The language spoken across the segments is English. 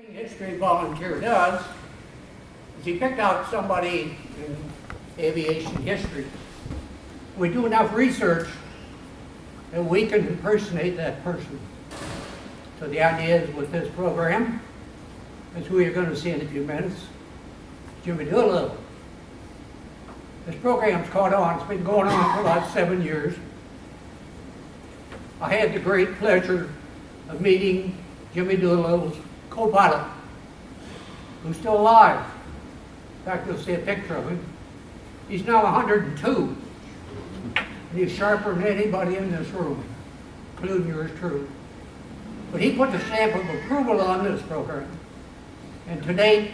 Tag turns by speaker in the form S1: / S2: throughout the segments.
S1: History volunteer does is he picked out somebody in aviation history. We do enough research and we can impersonate that person. So the idea is with this program is who you're going to see in a few minutes, Jimmy Doolittle. This program's caught on. It's been going on for about 7 years. I had the great pleasure of meeting Jimmy Doolittle's co-pilot, who's still alive. In fact, you'll see a picture of him. He's now 102, and he's sharper than anybody in this room, including yours truly. But he put the stamp of approval on this program, and to date,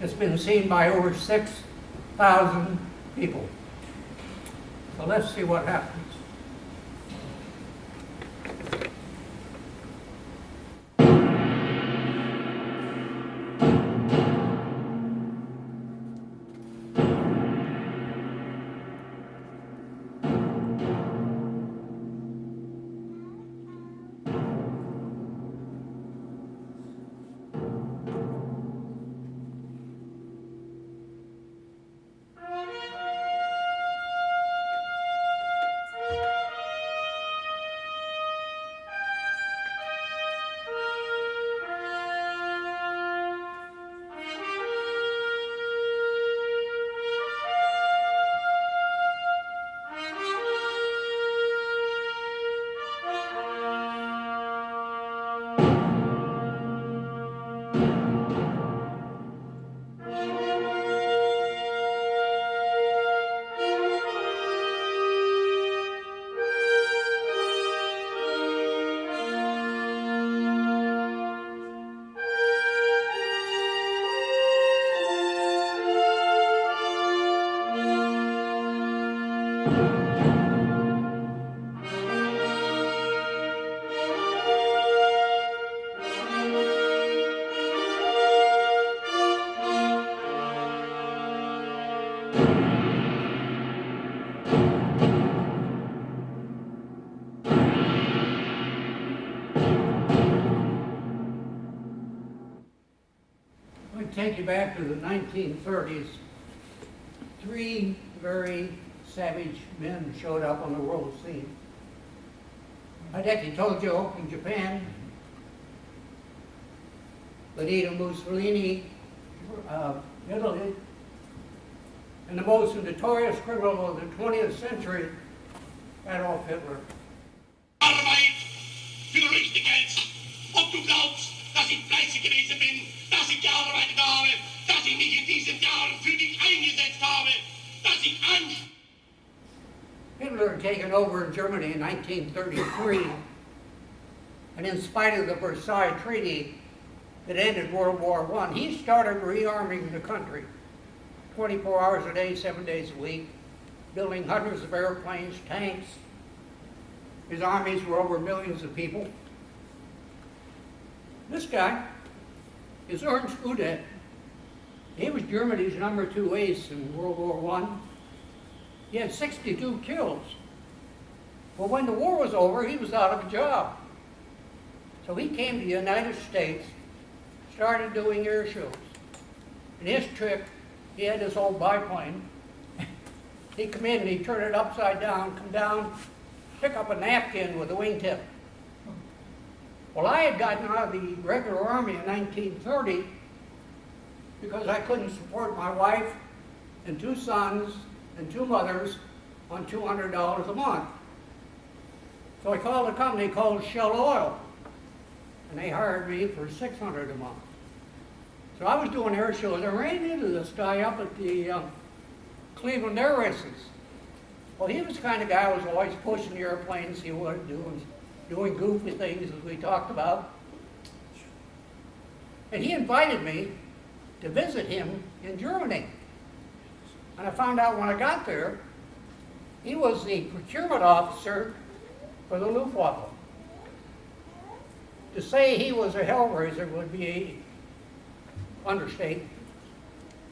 S1: it's been seen by over 6,000 people. So let's see what happens. I'm going to take you back to the 1930s. Three very savage men showed up on the world scene. Hideki Tojo in Japan, Benito Mussolini, Italy, and the most notorious criminal of the 20th century, Adolf Hitler.
S2: Arbeit für richtig Geld. Ob du glaubst, dass ich fleißig gewesen bin, dass ich gearbeitet habe, dass ich mich in diesen Jahren für dich eingesetzt habe, dass ich
S1: Hitler had taken over in Germany in 1933, and in spite of the Versailles Treaty that ended World War I, he started rearming the country 24 hours a day, 7 days a week, building hundreds of airplanes, tanks. His armies were over millions of people. This guy is Ernst Udet. He was Germany's #2 ace in World War I. He had 62 kills. Well, when the war was over, he was out of a job. So he came to the United States, started doing air shows. And his trick, he had this old biplane. He'd come in and he'd turn it upside down, come down, pick up a napkin with a wingtip. Well, I had gotten out of the regular army in 1930 because I couldn't support my wife and 2 sons and 2 mothers on $200 a month. So I called a company called Shell Oil, and they hired me for $600 a month. So I was doing air shows. I ran into this guy up at the Cleveland Air Races. Well, he was the kind of guy who was always pushing the airplanes. He was doing goofy things, as we talked about. And he invited me to visit him in Germany. And I found out when I got there, he was the procurement officer for the Luftwaffe. To say he was a hellraiser would be an understatement.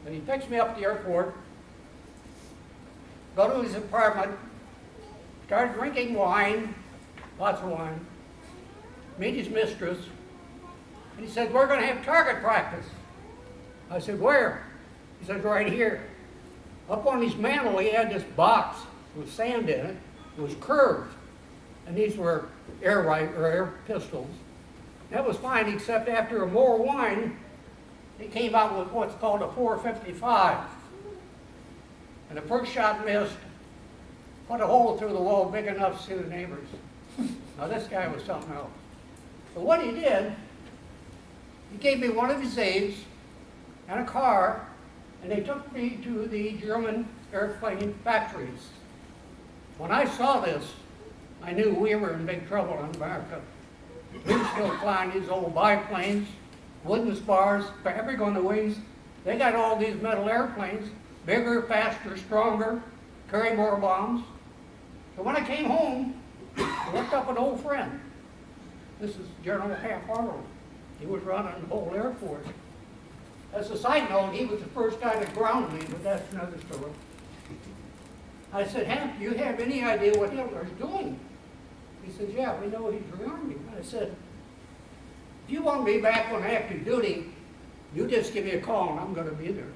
S1: And he picks me up at the airport, go to his apartment, started drinking wine, lots of wine, meet his mistress, And he said, we're going to have target practice. I said, where? He said, right here. Up on his mantle, he had this box with sand in it. It was curved. And these were air pistols. That was fine, except after more wine, he came out with what's called a 455. And the first shot missed, put a hole through the wall big enough to see the neighbors. Now this guy was something else. So what he did, he gave me one of his aides and a car, and they took me to the German airplane factories. When I saw this, I knew we were in big trouble in America. We were still flying these old biplanes, wooden spars, fabric on the wings. They got all these metal airplanes, bigger, faster, stronger, carry more bombs. So when I came home, I looked up an old friend. This is General Half Arnold. He was running the whole Air Force. As a side note, he was the first guy to ground me, but that's another story. I said, Hank, do you have any idea what Hitler's doing? He said, yeah, we know he's rearming. I said, if you want me back on active duty, you just give me a call and I'm going to be there.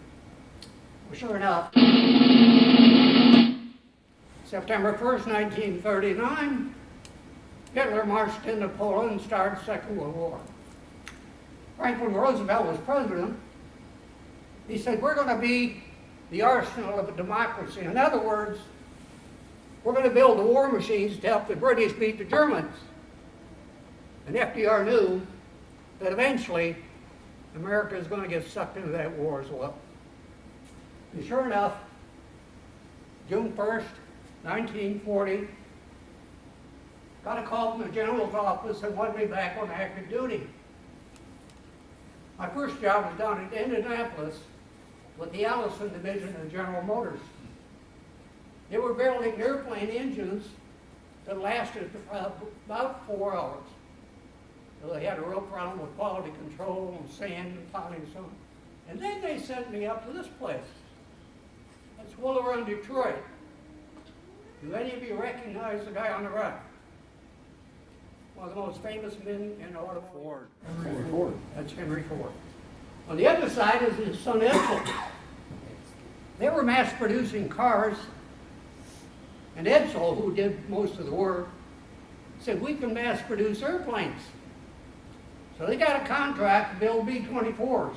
S1: Well, sure enough, September 1st, 1939, Hitler marched into Poland and started the Second World War. Franklin Roosevelt was president. He said, we're going to be the arsenal of a democracy. In other words, we're going to build the war machines to help the British beat the Germans. And FDR knew that eventually America is going to get sucked into that war as well. And sure enough, June 1st, 1940, got a call from the general's office and wanted me back on active duty. My first job was down in Indianapolis with the Allison division of General Motors. They were building airplane engines that lasted about 4 hours. So they had a real problem with quality control and sand and piling and so on. And then they sent me up to this place. That's well around Detroit. Do any of you recognize the guy on the right? One of the most famous men in the automobile.
S3: Ford.
S1: Henry Ford. That's Henry Ford. On the other side is his son Edsel. They were mass producing cars, and Edsel, who did most of the work, said, we can mass produce airplanes. So they got a contract to build B-24s.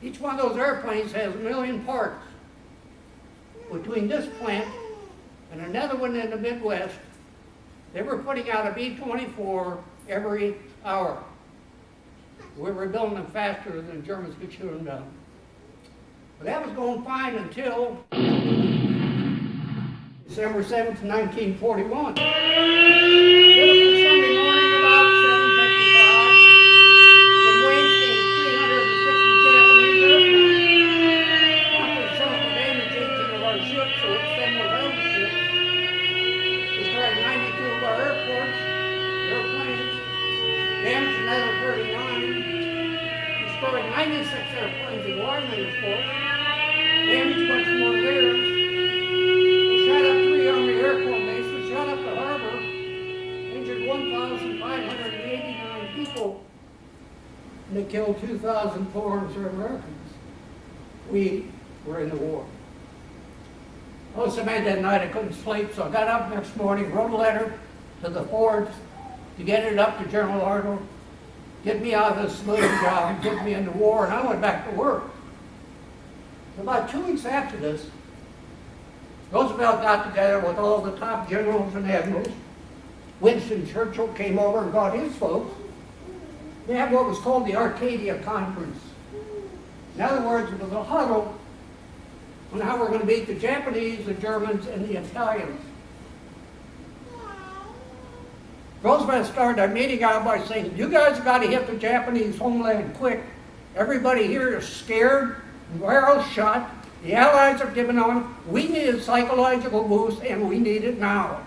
S1: Each one of those airplanes has 1 million parts. Between this plant and another one in the Midwest, they were putting out a B-24 every hour. We were building them faster than the Germans could shoot them down. But that was going fine until December 7th, 1941. Beautiful Sunday morning about 7:55. The waves came 360 Japanese airplanes. After some of the damage 18 of our ships, so it's 10 more battleships. Destroyed 92 of our airports, airplanes. Damaged another 39. Destroyed 96 airplanes in Wyoming Port. Damaged much more there. We shot up 3 Army Air Corps bases, shot up the harbor, injured 1,589 people, and they killed 2,400 Americans. We were in the war. I was so mad that night I couldn't sleep, so I got up next morning, wrote a letter to the Fords to get it up to General Arnold, get me out of this civilian job, get me in the war, and I went back to work. About 2 weeks after this, Roosevelt got together with all the top generals and admirals. Winston Churchill came over and got his folks. They had what was called the Arcadia Conference. In other words, it was a huddle on how we're going to beat the Japanese, the Germans, and the Italians. Roosevelt started our meeting out by saying, you guys have got to hit the Japanese homeland quick. Everybody here is scared, barrels shot. The Allies have given on. We need a psychological boost, and we need it now.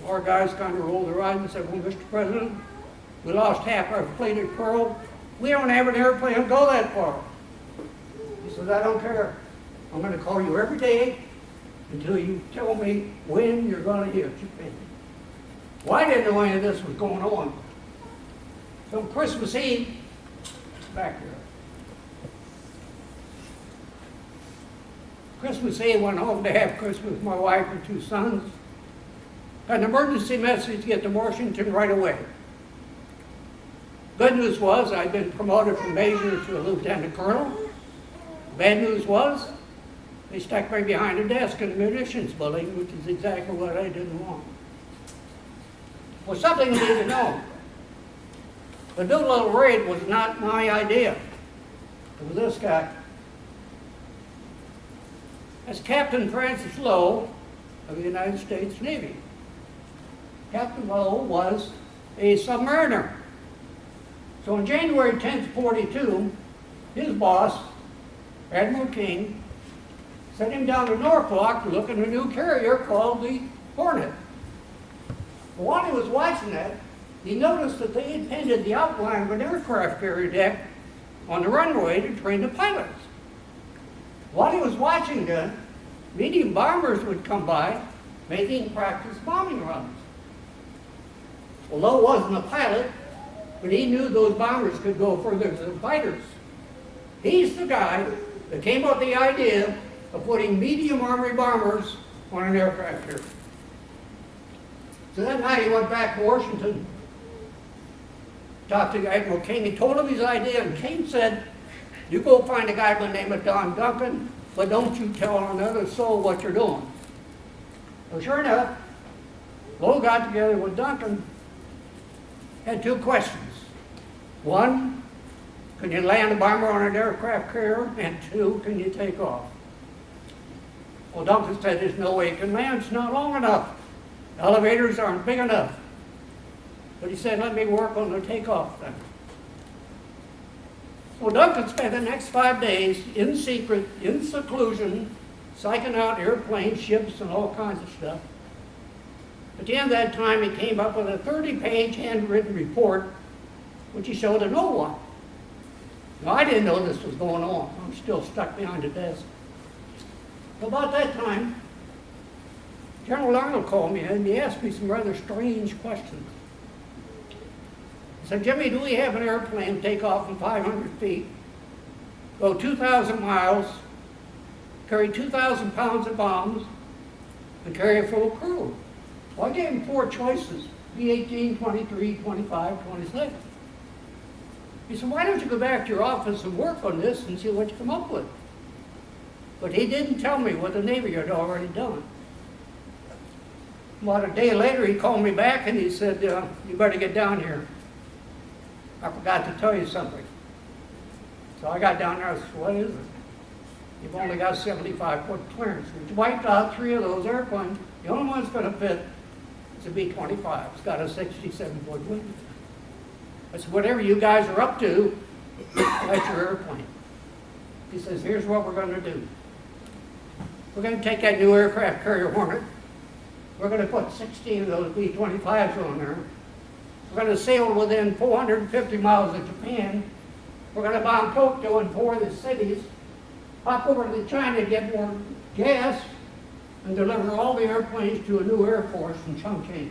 S1: Our guys kind of rolled their eyes and said, well, Mr. President, we lost half our fleet at Pearl. We don't have an airplane to go that far. He said, I don't care. I'm going to call you every day until you tell me when you're going to hit Japan. Well, I didn't know any of this was going on. So Christmas Eve, back here. Christmas Eve, went home to have Christmas with my wife and 2 sons. Got an emergency message to get to Washington right away. Good news was I'd been promoted from major to a lieutenant colonel. Bad news was they stuck me behind a desk in the munitions building, which is exactly what I didn't want. Well, something you need to know. The Doolittle raid was not my idea. It was this guy. That's Captain Francis Lowe of the United States Navy. Captain Lowe was a submariner. So on January 10th, 42, his boss, Admiral King, sent him down to Norfolk to look at a new carrier called the Hornet. But while he was watching that, he noticed that they had painted the outline of an aircraft carrier deck on the runway to train the pilots. While he was watching that, medium bombers would come by making practice bombing runs. Well, Lowe wasn't a pilot, but he knew those bombers could go further than fighters. He's the guy that came up with the idea of putting medium armory bombers on an aircraft carrier. So that night he went back to Washington, talked to Admiral King, he told him his idea, and King said, you go find a guy by the name of Don Duncan, but don't you tell another soul what you're doing. Well, sure enough, Lowe got together with Duncan, had 2 questions. One, can you land a bomber on an aircraft carrier? And 2, can you take off? Well, Duncan said, there's no way you can land, it's not long enough. Elevators aren't big enough. But he said, let me work on the takeoff thing. Well, Duncan spent the next 5 days in secret, in seclusion, psyching out airplanes, ships, and all kinds of stuff. At the end of that time, he came up with a 30-page handwritten report, which he showed to no one. Now, I didn't know this was going on. I'm still stuck behind the desk. About that time, General Arnold called me and he asked me some rather strange questions. He said, Jimmy, do we have an airplane take off from 500 feet, go 2,000 miles, carry 2,000 pounds of bombs, and carry a full crew? Well, I gave him 4 choices, B-18, 23, 25, 27. He said, why don't you go back to your office and work on this and see what you come up with? But he didn't tell me what the Navy had already done. About a day later, he called me back and he said, you better get down here. I forgot to tell you something. So I got down there, I said, what is it? You've only got 75-foot clearance. We wiped out 3 of those airplanes. The only one that's going to fit is a B-25. It's got a 67-foot wing. I said, whatever you guys are up to, that's your airplane. He says, here's what we're going to do. We're going to take that new aircraft carrier Hornet. We're going to put 16 of those B-25s on there. We're going to sail within 450 miles of Japan. We're going to bomb Tokyo and 4 of the cities, hop over to China to get more gas, and deliver all the airplanes to a new air force in Chongqing.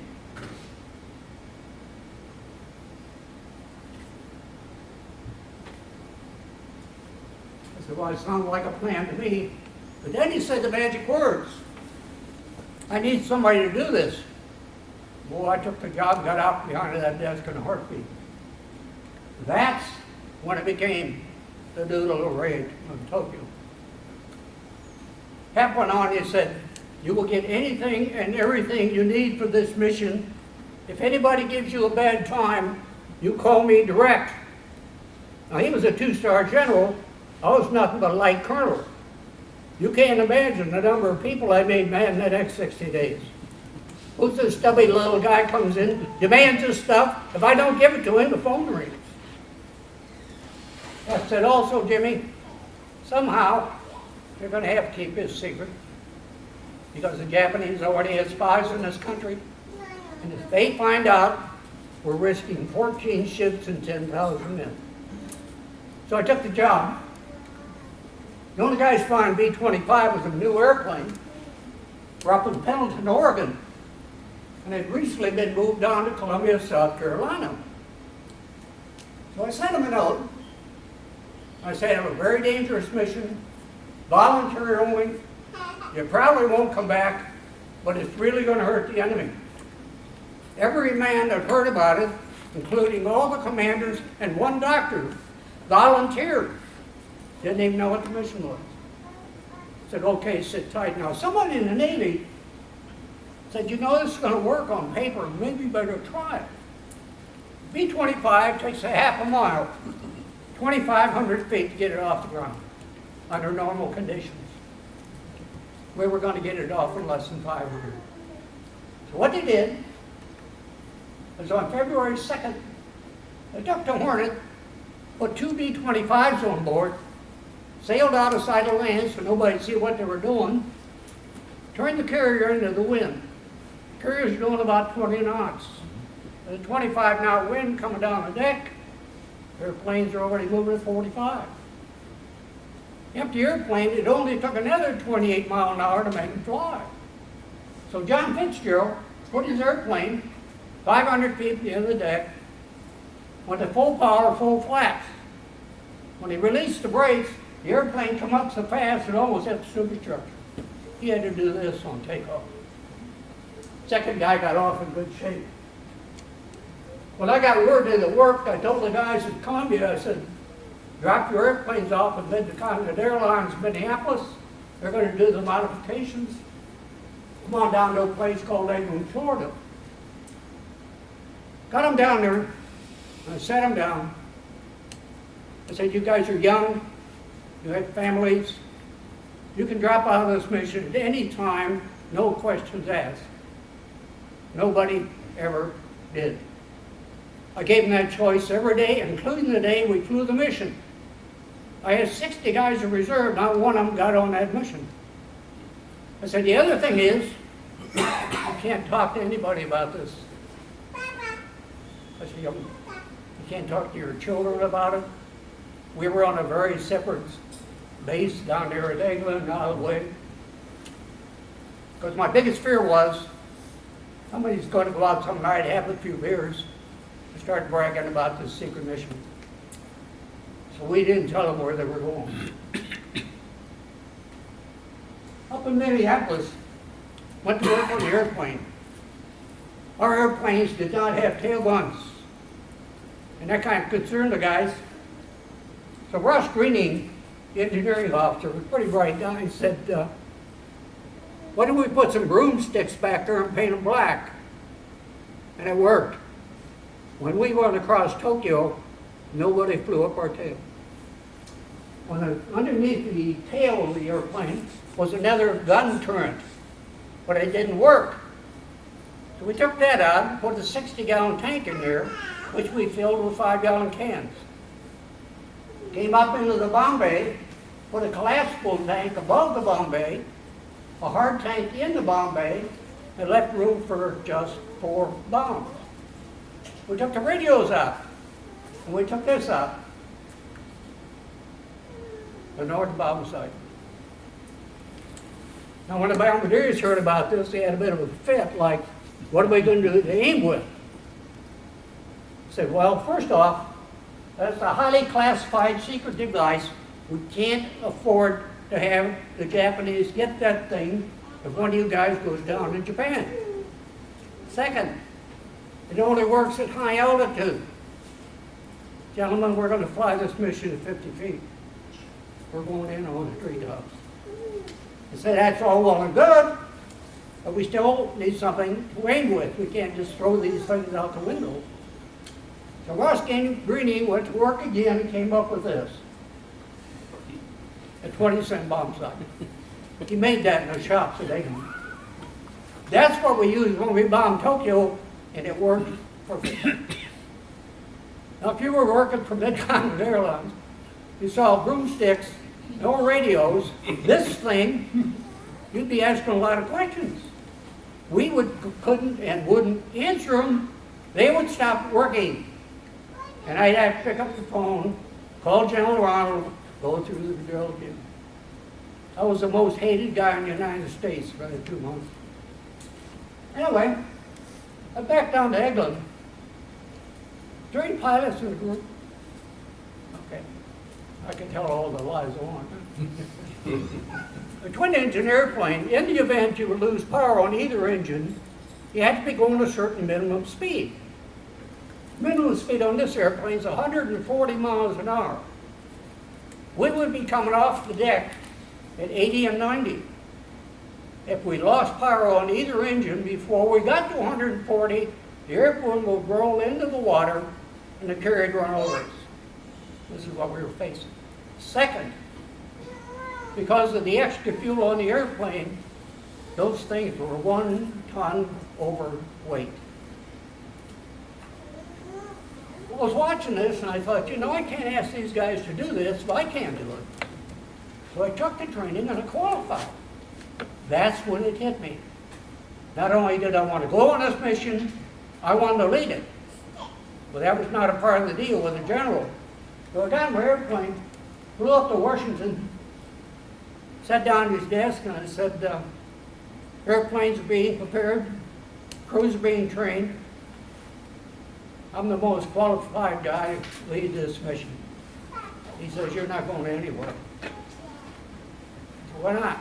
S1: I said, well, it sounds like a plan to me. But then he said the magic words. I need somebody to do this. Boy, I took the job, got out behind that desk in a heartbeat. That's when it became the Doolittle raid of Tokyo. Hap went on, he said, you will get anything and everything you need for this mission. If anybody gives you a bad time, you call me direct. Now, he was a 2-star general. I was nothing but a light colonel. You can't imagine the number of people I made mad in the next 60 days. Who's this stubby little guy comes in, demands his stuff. If I don't give it to him, the phone rings. I said, also, Jimmy, somehow you're going to have to keep this secret because the Japanese already have spies in this country. And if they find out, we're risking 14 ships and 10,000 men. So I took the job. The only guys flying B-25 was a new airplane. We're up in Pendleton, Oregon. and had recently been moved down to Columbia, South Carolina. So I sent him a note. I said, I have a very dangerous mission, voluntary only. You probably won't come back, but it's really going to hurt the enemy. Every man that heard about it, including all the commanders and one doctor, volunteered. Didn't even know what the mission was. Said, okay, sit tight. Now, somebody in the Navy said, you know, this is going to work on paper. Maybe you better try it. B-25 takes a half a mile, 2,500 feet to get it off the ground under normal conditions. We were going to get it off in less than 500. So what they did was on February 2nd, they took the Hornet, put 2 B-25s on board, sailed out of sight of land so nobody could see what they were doing, turned the carrier into the wind. The carrier's doing about 20 knots. There's a 25-knot wind coming down the deck. Airplanes are already moving at 45. Empty airplane, it only took another 28 miles an hour to make them fly. So John Fitzgerald put his airplane 500 feet at the end of the deck, went to full power, full flaps. When he released the brakes, the airplane came up so fast it almost hit the superstructure. He had to do this on takeoff. Second guy got off in good shape. When I got word that it worked, I told the guys at Columbia, I said, drop your airplanes off at Mid-Continent Airlines, Minneapolis. They're going to do the modifications. Come on down to a place called England, Florida. Got them down there. I sat them down. I said, you guys are young. You have families. You can drop out of this mission at any time, no questions asked. Nobody ever did. I gave them that choice every day, including the day we flew the mission. I had 60 guys in reserve, not one of them got on that mission. I said, the other thing is, you can't talk to anybody about this. I said, you can't talk to your children about it. We were on a very separate base down there at England, out of the way. Because my biggest fear was, somebody's going to go out some night, have a few beers, and start bragging about this secret mission. So we didn't tell them where they were going. Up in Minneapolis, went to work on the airplane. Our airplanes did not have tail guns. And that kind of concerned the guys. So Ross Greening, the engineering officer, was a pretty bright guy. He said, why don't we put some broomsticks back there and paint them black? And it worked. When we went across Tokyo, nobody flew up our tail. Underneath the tail of the airplane was another gun turret, but it didn't work. So we took that out and put a 60-gallon tank in there, which we filled with 5-gallon cans. Came up into the bomb bay, put a collapsible tank above the bomb bay, a hard tank in the bomb bay, and left room for just 4 bombs. We took the radios out, and we took this out, the north bomb sight. Now when the bombardiers heard about this, they had a bit of a fit, like, what are we going to do to aim with? I said, well, first off, that's a highly classified secret device. We can't afford to have the Japanese get that thing if one of you guys goes down in Japan. Second, it only works at high altitude. Gentlemen, we're going to fly this mission at 50 feet. We're going in on the treetops. I said, that's all well and good, but we still need something to aim with. We can't just throw these things out the window. So Ross Greening went to work again and came up with this. A 20-cent bomb sight. He made that in the shops at England. That's what we used when we bombed Tokyo, and it worked perfectly. Now, if you were working for Mid-Continent Airlines, you saw broomsticks, no radios, this thing, you'd be asking a lot of questions. We couldn't and wouldn't answer them. They would stop working. And I'd have to pick up the phone, call General Ronald, go through the drill again. I was the most hated guy in the United States for 2 months. Anyway, I back down to Eglin. 3 pilots in the group. Okay, I can tell all the lies I want. A twin-engine airplane, in the event you would lose power on either engine, you had to be going a certain minimum speed. Minimum speed on this airplane is 140 miles an hour. We would be coming off the deck at 80 and 90. If we lost power on either engine before we got to 140, the airplane would roll into the water and the carrier would run over us. This is what we were facing. Second, because of the extra fuel on the airplane, those things were 1 ton overweight. I was watching this and I thought, you know, I can't ask these guys to do this if I can't do it. So I took the training and I qualified. That's when it hit me. Not only did I want to go on this mission, I wanted to lead it. But that was not a part of the deal with the general. So I got in my airplane, flew up to Washington, sat down at his desk and I said, airplanes are being prepared, crews are being trained. I'm the most qualified guy to lead this mission. He says, you're not going anywhere. I said, why not?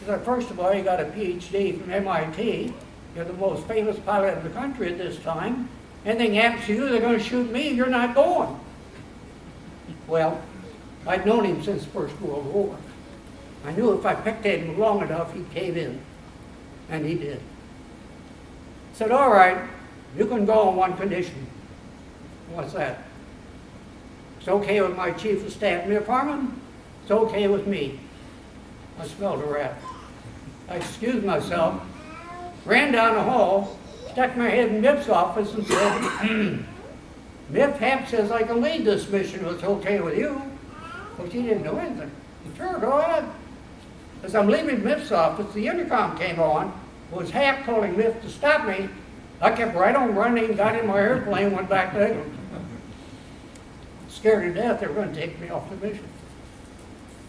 S1: He said, first of all, you got a PhD from MIT. You're the most famous pilot in the country at this time. Anything happens to you, they're going to shoot me, you're not going. Well, I'd known him since the First World War. I knew if I picked at him long enough, he'd cave in. And he did. I said, all right, you can go on one condition. What's that? It's okay with my chief of staff, Miff Harmon. It's okay with me. I smelled a rat. I excused myself, ran down the hall, stuck my head in Miff's office and said, Miff Hap says I can lead this mission if it's okay with you. Well, she didn't know anything. Sure, go ahead. As I'm leaving Miff's office, the intercom came on. It was Hap calling Miff to stop me. I kept right on running, got in my airplane, went back to England. Scared to death they were going to take me off the mission.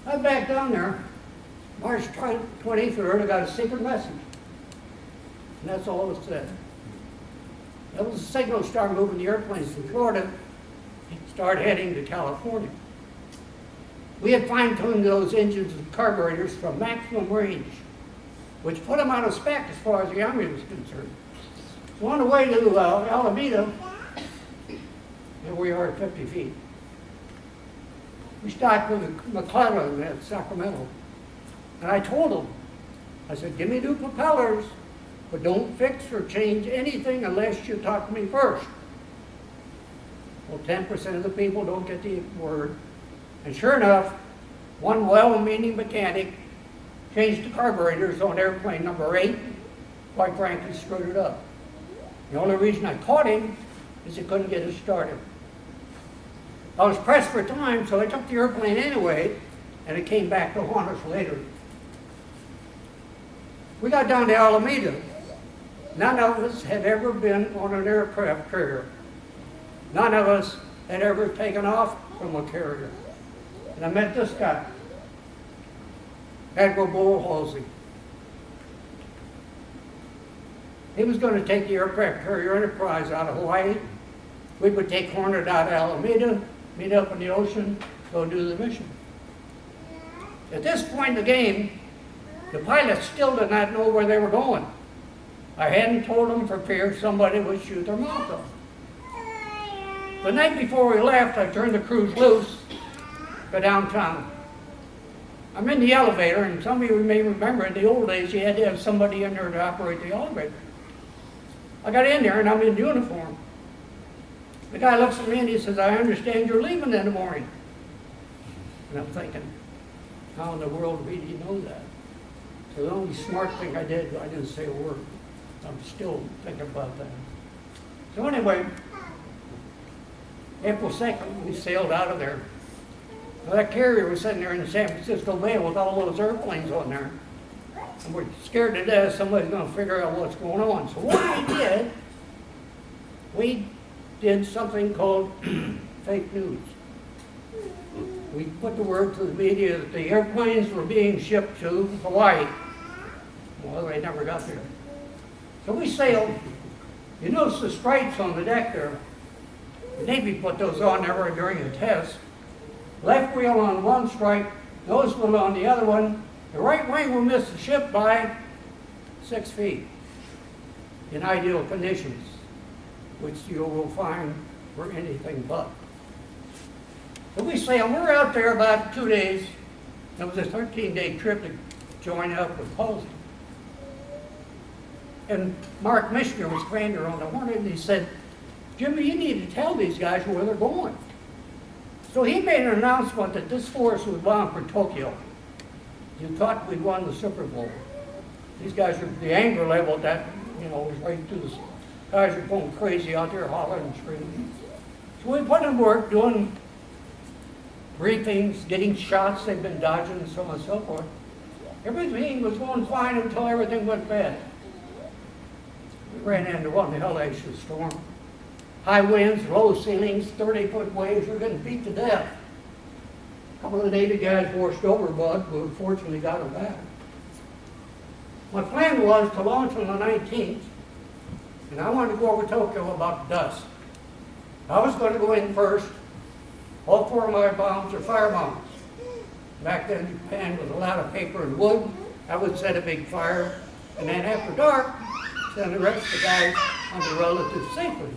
S1: I was back down there, March 23rd, I got a secret message. And that's all it said. That was a signal to start moving the airplanes from Florida and start heading to California. We had fine-tuned those engines and carburetors for maximum range, which put them out of spec as far as the Army was concerned. So on the way to Alameda, here we are at 50 feet. We stopped with McClellan at Sacramento. And I told him, I said, give me new propellers, but don't fix or change anything unless you talk to me first. Well, 10% of the people don't get the word. And sure enough, one well-meaning mechanic changed the carburetors on airplane number 8, quite frankly, screwed it up. The only reason I caught him is he couldn't get it started. I was pressed for time, so I took the airplane anyway, and it came back to haunt us later. We got down to Alameda. None of us had ever been on an aircraft carrier. None of us had ever taken off from a carrier. And I met this guy, Admiral Bull Halsey. He was going to take the aircraft carrier Enterprise out of Hawaii. We would take Hornet out of Alameda, meet up in the ocean, go do the mission. At this point in the game, the pilots still did not know where they were going. I hadn't told them for fear somebody would shoot their mouth off. The night before we left, I turned the crews loose, go downtown. I'm in the elevator, and some of you may remember in the old days you had to have somebody in there to operate the elevator. I got in there and I'm in uniform. The guy looks at me and he says, I understand you're leaving in the morning. And I'm thinking, how in the world did he know that? So the only smart thing I did, I didn't say a word. I'm still thinking about that. So anyway, April 2nd, we sailed out of there. Well, that carrier was sitting there in the San Francisco Bay with all those airplanes on there. And we're scared to death somebody's going to figure out what's going on. So what we did something called fake news. We put the word to the media that the airplanes were being shipped to Hawaii. Well, they never got there. So we sailed You notice the stripes on the deck there. The Navy put those on there during the test. Left wheel on one stripe, nose wheel on the other one. The right wing will miss the ship by 6 feet in ideal conditions, which you will find for anything but. So we sailed, we're out there about 2 days. It was a 13-day trip to join up with Halsey. And Mark Mishner was commander on the Hornet, and he said, Jimmy, you need to tell these guys where they're going. So he made an announcement that this force was bound for Tokyo. You thought we'd won the Super Bowl. These guys are, the anger level that, was right through the, guys are going crazy out there hollering and screaming. So we put in work doing briefings, getting shots they've been dodging and so on and so forth. Everything was going fine until everything went bad. We ran into one hellacious storm. High winds, low ceilings, 30-foot waves, we're getting beat to death. A couple of the Navy guys washed overboard, but fortunately got them back. My plan was to launch on the 19th, and I wanted to go over Tokyo about dusk. I was going to go in first. All 4 of my bombs are fire bombs. Back then, Japan was a lot of paper and wood. I would set a big fire, and then after dark, send the rest of the guys under relative safety.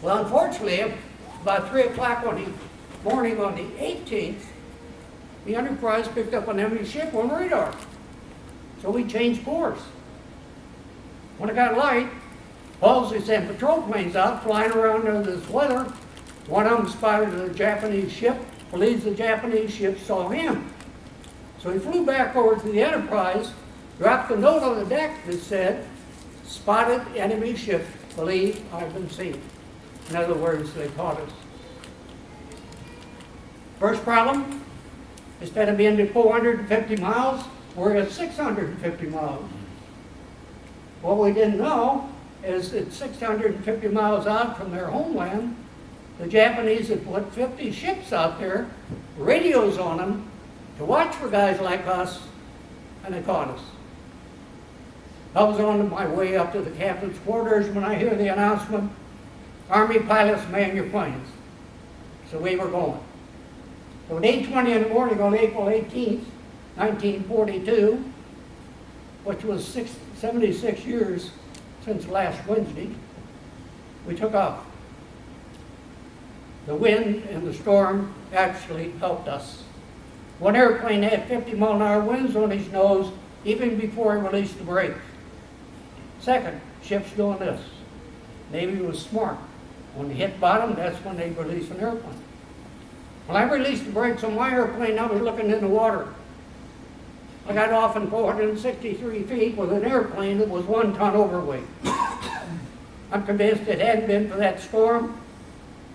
S1: Well, unfortunately, about 3 o'clock on the morning on the 18th, the Enterprise picked up an enemy ship on radar. So we changed course. When it got light, Halsey sent patrol planes out flying around under this weather. One of them spotted a Japanese ship, believes the Japanese ship saw him. So he flew back over to the Enterprise, dropped a note on the deck that said, spotted enemy ship, believe I've been seen. In other words, they caught us. First problem, instead of being at 450 miles, we're at 650 miles. What we didn't know is that 650 miles out from their homeland, the Japanese had put 50 ships out there, radios on them, to watch for guys like us, and they caught us. I was on my way up to the captain's quarters when I hear the announcement, Army pilots man your planes. So we were going. So at 8:20 in the morning on April 18th, 1942, which was 76 years since last Wednesday, we took off. The wind and the storm actually helped us. One airplane had 50-mile-an-hour winds on his nose even before he released the brakes. Second, ships doing this. Navy was smart. When they hit bottom, that's when they release an airplane. When I released the brakes on my airplane, I was looking in the water. I got off in 463 feet with an airplane that was 1 ton overweight. I'm convinced it hadn't been for that storm,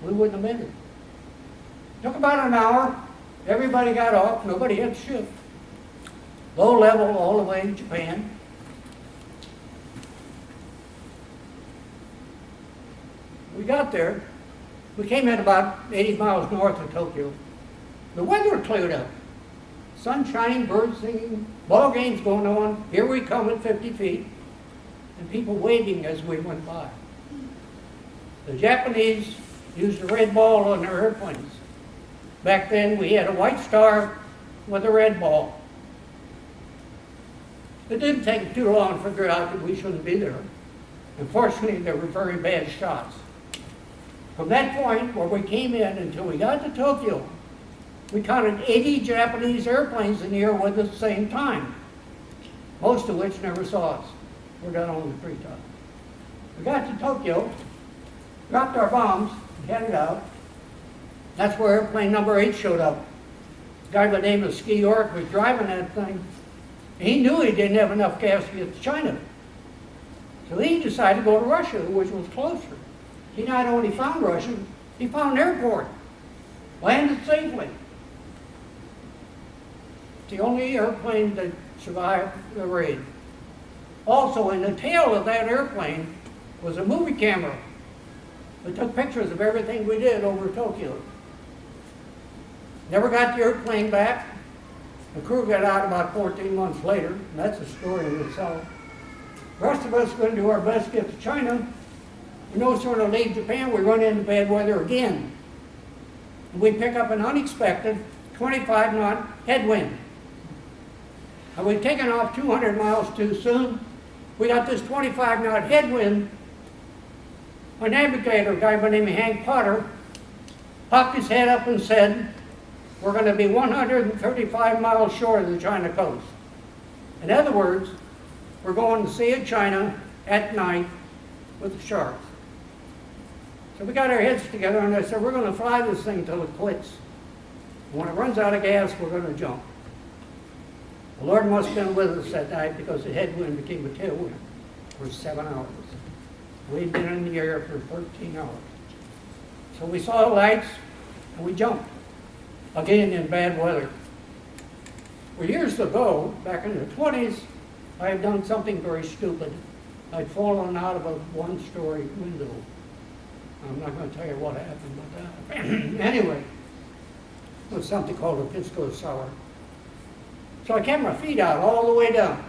S1: we wouldn't have made it. Took about an hour. Everybody got off. Nobody hit the ship. Low level all the way to Japan. We got there. We came in about 80 miles north of Tokyo. The weather cleared up. Sun shining, birds singing, ball games going on. Here we come at 50 feet, and people waving as we went by. The Japanese used a red ball on their airplanes. Back then, we had a white star with a red ball. It didn't take too long to figure out that we shouldn't be there. Unfortunately, they were very bad shots. From that point where we came in until we got to Tokyo, we counted 80 Japanese airplanes in the air with us at the same time, most of which never saw us. We're down on the treetop. We got to Tokyo, dropped our bombs, and headed out. That's where airplane number 8 showed up. A guy by the name of Ski York was driving that thing. He knew he didn't have enough gas to get to China. So he decided to go to Russia, which was closer. He not only found Russia, he found an airport, landed safely. The only airplane that survived the raid. Also, in the tail of that airplane was a movie camera that took pictures of everything we did over Tokyo. Never got the airplane back. The crew got out about 14 months later, and that's a story in itself. The rest of us are going to do our best to get to China. We no sooner leave Japan, we run into bad weather again. And we pick up an unexpected 25-knot headwind. And we've taken off 200 miles too soon. We got this 25-knot headwind. My navigator, a guy by the name of Hank Potter, popped his head up and said, we're going to be 135 miles short of the China coast. In other words, we're going to Sea of China at night with the sharks. So we got our heads together and I said, we're going to fly this thing till it quits. When it runs out of gas, we're going to jump. The Lord must have been with us that night because the headwind became a tailwind for 7 hours. We'd been in the air for 13 hours. So we saw the lights and we jumped. Again in bad weather. Well, years ago, back in the 20s, I had done something very stupid. I'd fallen out of a one-story window. I'm not going to tell you what happened with that. Anyway, it was something called a pisco sour. So I kept my feet out all the way down.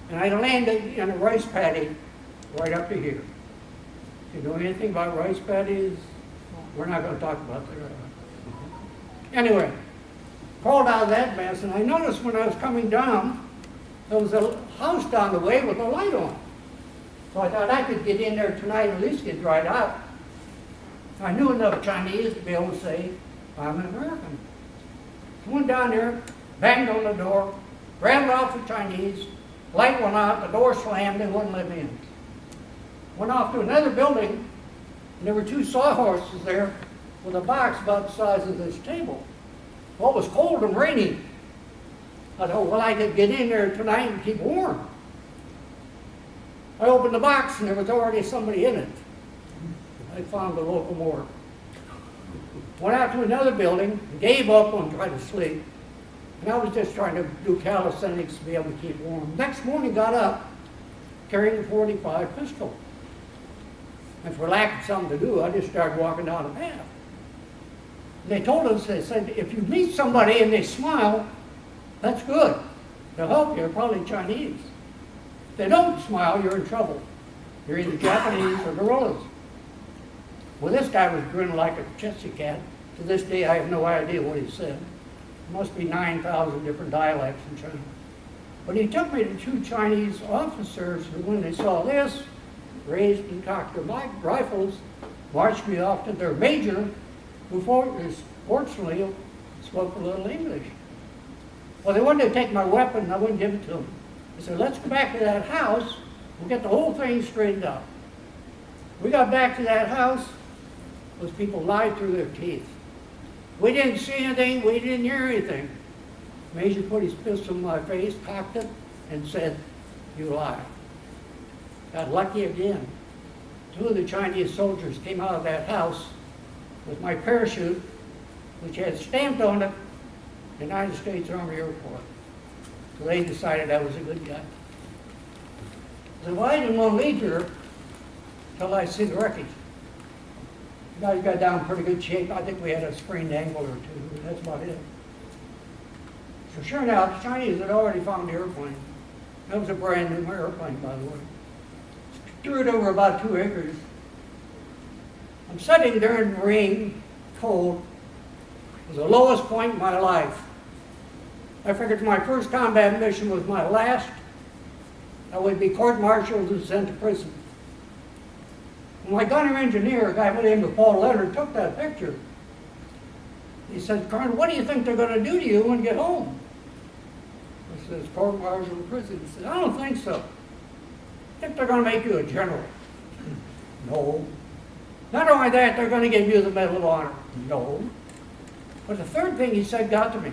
S1: And I landed in a rice paddy right up to here. If you know anything about rice paddies, we're not going to talk about that. Anyway, crawled out of that mess, and I noticed when I was coming down, there was a house down the way with a light on. So I thought I could get in there tonight and at least get dried out. I knew enough Chinese to be able to say, I'm an American. I went down there, banged on the door, grabbed off the Chinese, light went out, the door slammed, they wouldn't let me in. Went off to another building, and there were 2 sawhorses there with a box about the size of this table. Well, it was cold and rainy. I thought, well, I could get in there tonight and keep warm. I opened the box, and there was already somebody in it. I found the local morgue. Went out to another building, gave up on trying to sleep, and I was just trying to do calisthenics to be able to keep warm. Next morning, got up, carrying a .45 pistol. And for lack of something to do, I just started walking down the path. They told us, they said, if you meet somebody and they smile, that's good. They'll help you, they're probably Chinese. If they don't smile, you're in trouble. You're either Japanese or gorillas. Well, this guy was grinning like a chitsy cat. To this day, I have no idea what he said. There must be 9,000 different dialects in China. But he took me to 2 Chinese officers who, when they saw this, raised and cocked their rifles, marched me off to their major, who fortunately spoke a little English. Well, they wanted to take my weapon, and I wouldn't give it to them. They said, let's go back to that house, we'll get the whole thing straightened out. We got back to that house, those people lied through their teeth. We didn't see anything, we didn't hear anything. Major put his pistol in my face, cocked it, and said, you lie. Got lucky again. 2 of the Chinese soldiers came out of that house with my parachute, which had stamped on it, United States Army Air Force. So they decided I was a good guy. So well, I didn't want to leave here until I see the wreckage. The guys got down in pretty good shape. I think we had a sprained ankle or 2, but that's about it. So sure enough, the Chinese had already found the airplane. That was a brand new airplane, by the way. Threw it over about 2 acres. I'm sitting there in the rain, cold. It was the lowest point in my life. I figured my first combat mission was my last. I would be court-martialed and sent to prison. And my gunner engineer, a guy by the name of Paul Leonard, took that picture. He said, Colonel, what do you think they're going to do to you when you get home? I said, court-martial in prison. He said, I don't think so. I think they're going to make you a general. No. Not only that, they're going to give you the Medal of Honor. No. But the third thing he said got to me.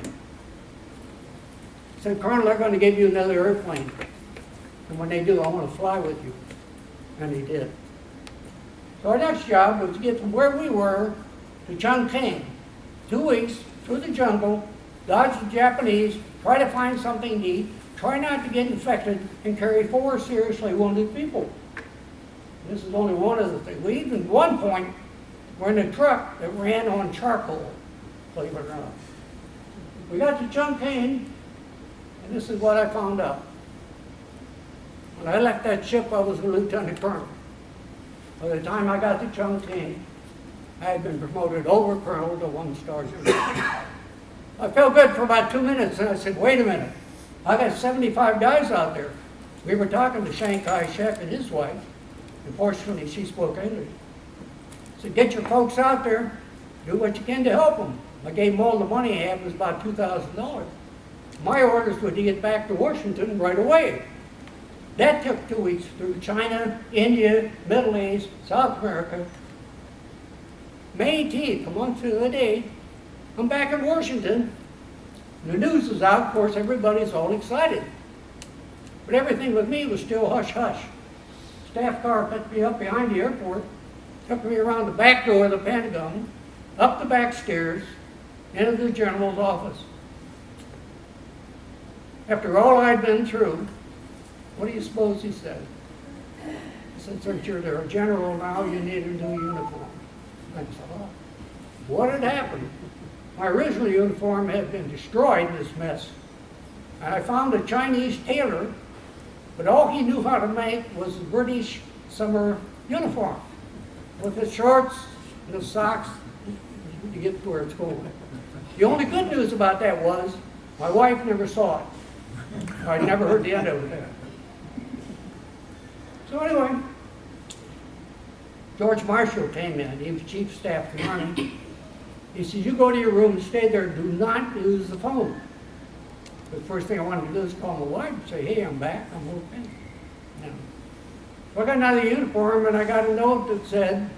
S1: He said, Colonel, they're going to give you another airplane. And when they do, I want to fly with you. And he did. So our next job was to get from where we were to Chongqing. 2 weeks through the jungle, dodge the Japanese, try to find something to eat, try not to get infected, and carry 4 seriously wounded people. This is only one of the things. We even, at one point, were in a truck that ran on charcoal, believe it or not. We got to Chongqing, and this is what I found out. When I left that ship, I was a lieutenant colonel. By the time I got to Chongqing, I had been promoted over colonel to 1-star general. I felt good for about 2 minutes, and I said, wait a minute. I got 75 guys out there. We were talking to Shanghai Shek and his wife. Unfortunately, she spoke English. I said, get your folks out there. Do what you can to help them. I gave them all the money I had, it was about $2,000. My orders were to get back to Washington right away. That took 2 weeks through China, India, Middle East, South America. May 18th, a month through the day, I'm back in Washington. The news is out, of course, everybody's all excited. But everything with me was still hush-hush. Staff car picked me up behind the airport, took me around the back door of the Pentagon, up the back stairs, into the general's office. After all I'd been through, what do you suppose he said? He said, since you're a general now, you need a new uniform. I said, oh, what had happened? My original uniform had been destroyed in this mess. And I found a Chinese tailor, but all he knew how to make was the British summer uniform, with the shorts and the socks to get to where it's going. The only good news about that was my wife never saw it. I never heard the end of it. So anyway, George Marshall came in. He was chief of staff to the Army. He said, you go to your room and stay there. Do not use the phone. The first thing I wanted to do is call my wife and say, hey, I'm back. I'm okay. Now, so I got another uniform, and I got a note that said,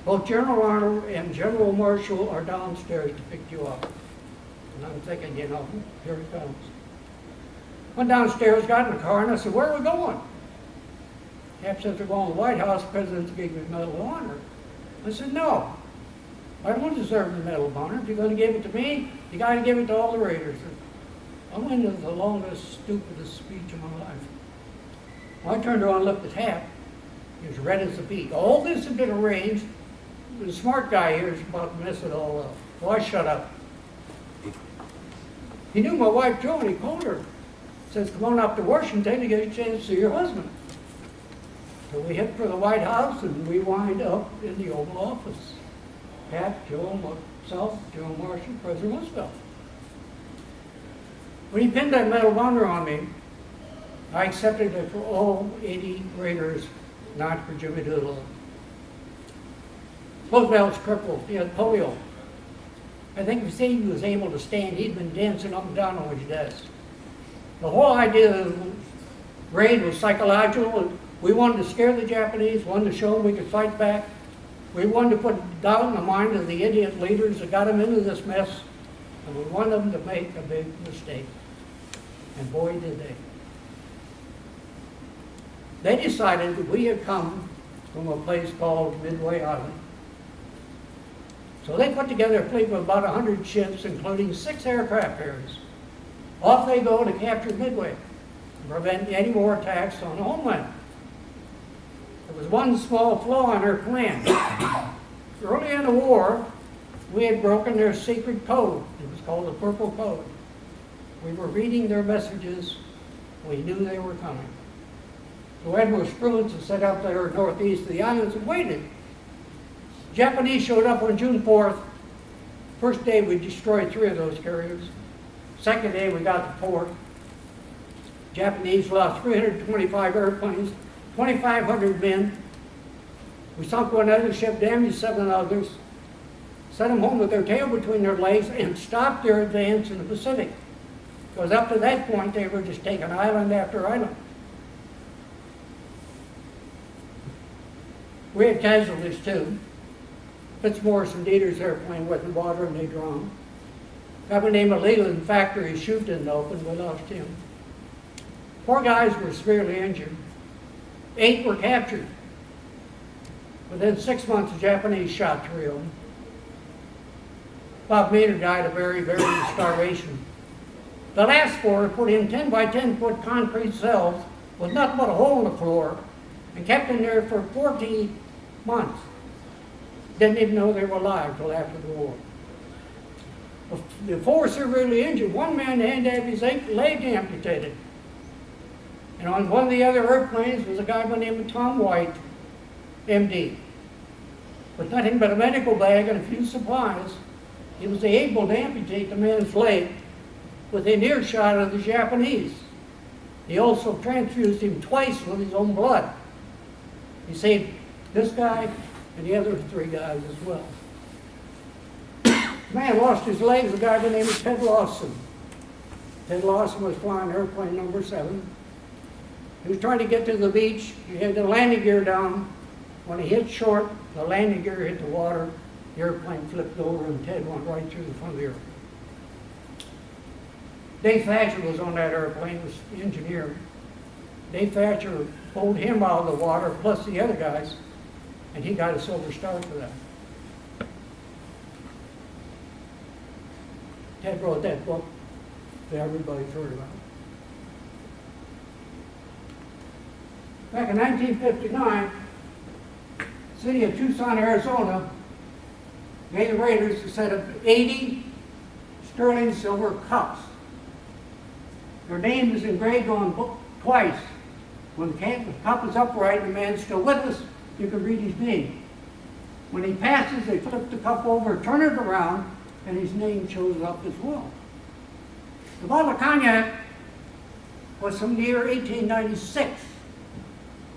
S1: both General Arnold and General Marshall are downstairs to pick you up. And I'm thinking, you know, here it comes. Went downstairs, got in the car, and I said, where are we going? Cap said, they're going to the White House. The President's gave me the Medal of Honor. I said, no. I don't deserve the Medal of Honor. If you're going to give it to me, you got to give it to all the Raiders. I went into the longest, stupidest speech of my life. When I turned around and looked at Hap, he was red as a beet. All this had been arranged. The smart guy here is about to mess it all up. So I shut up. He knew my wife Jo, and he called her. Says, come on up to Washington to get a chance to see your husband. So we hit for the White House, and we wind up in the Oval Office. Pat, Joe, myself, General Marshall, President Roosevelt. When he pinned that Medal of Honor on me, I accepted it for all 80 Raiders, not for Jimmy Doolittle. Roosevelt's crippled. He had polio. I think if he was able to stand, he'd been dancing up and down on his desk. The whole idea of the raid was psychological. We wanted to scare the Japanese, wanted to show them we could fight back. We wanted to put doubt in the mind of the idiot leaders that got them into this mess, and we wanted them to make a big mistake. And boy, did they. They decided that we had come from a place called Midway Island. So they put together a fleet of about 100 ships, including 6 aircraft carriers. Off they go to capture Midway and prevent any more attacks on the homeland. There was one small flaw in our plan. Early in the war, we had broken their secret code. It was called the Purple Code. We were reading their messages. We knew they were coming. So Admiral Spruance had set up there northeast of the islands and waited. Japanese showed up on June 4th. First day, we destroyed 3 of those carriers. Second day, we got to port. Japanese lost 325 airplanes, 2,500 men. We sunk one other ship, damaged 7 others, sent them home with their tail between their legs, and stopped their advance in the Pacific. Because up to that point, they were just taking island after island. We had casualties too. Fitzmaurice and Dieter's airplane went in the water and they drowned. A guy named Leland factory chute didn't open, we lost him. 4 guys were severely injured. 8 were captured. Within 6 months, the Japanese shot 3 of them. Bob Maynard died of very starvation. The last 4 put in 10 by 10 foot concrete cells with nothing but a hole in the floor and kept in there for 14 months. Didn't even know they were alive till after the war. The 4 severely injured. One man had to have his leg amputated. And on one of the other airplanes was a guy by the name of Tom White, MD, with nothing but a medical bag and a few supplies. He was able to amputate the man's leg within earshot of the Japanese. He also transfused him twice with his own blood. He saved this guy and the other 3 guys as well. The man lost his legs, a guy by the name of Ted Lawson. Ted Lawson was flying airplane number 7. He was trying to get to the beach. He had the landing gear down. When he hit short, the landing gear hit the water. The airplane flipped over and Ted went right through the front of the airplane. Dave Thatcher was on that airplane, was the engineer. Dave Thatcher pulled him out of the water, plus the other guys, and he got a Silver Star for that. Ted wrote that book that everybody's heard about. Back in 1959, the city of Tucson, Arizona, gave the Raiders a set of 80 sterling silver cups. Their name is engraved on the book twice. When the cup is upright and the man's still with us, you can read his name. When he passes, they flip the cup over, turn it around, and his name shows up as well. The bottle of cognac was from the year 1896.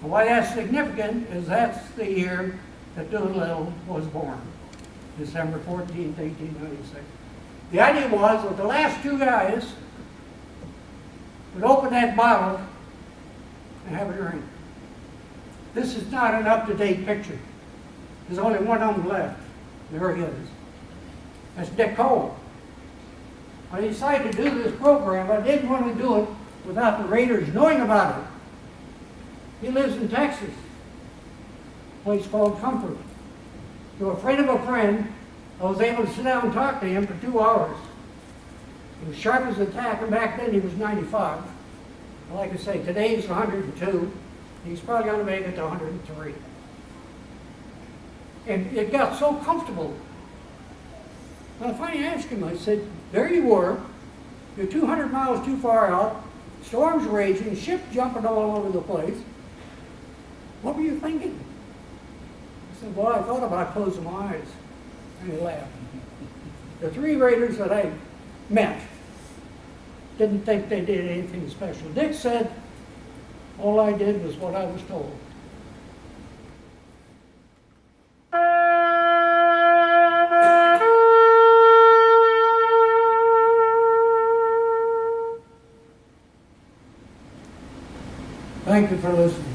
S1: And why that's significant is that's the year that Doolittle was born, December 14th, 1896. The idea was that the last 2 guys would open that bottle and have a drink. This is not an up-to-date picture. There's only one of them left. There he is. That's Dick Cole. I decided to do this program. I didn't want to do it without the Raiders knowing about it. He lives in Texas, a place called Comfort. Through a friend of a friend, I was able to sit down and talk to him for 2 hours. He was sharp as a tack, and back then he was 95. Like I say, today he's 102. He's probably going to make it to 103. And it got so comfortable. When I finally asked him, I said, there you were, you're 200 miles too far out, storms raging, ship jumping all over the place. What were you thinking? I said, well, I thought about closing my eyes. And he laughed. The 3 Raiders that I met didn't think they did anything special. Dick said, all I did was what I was told. Thank you for listening.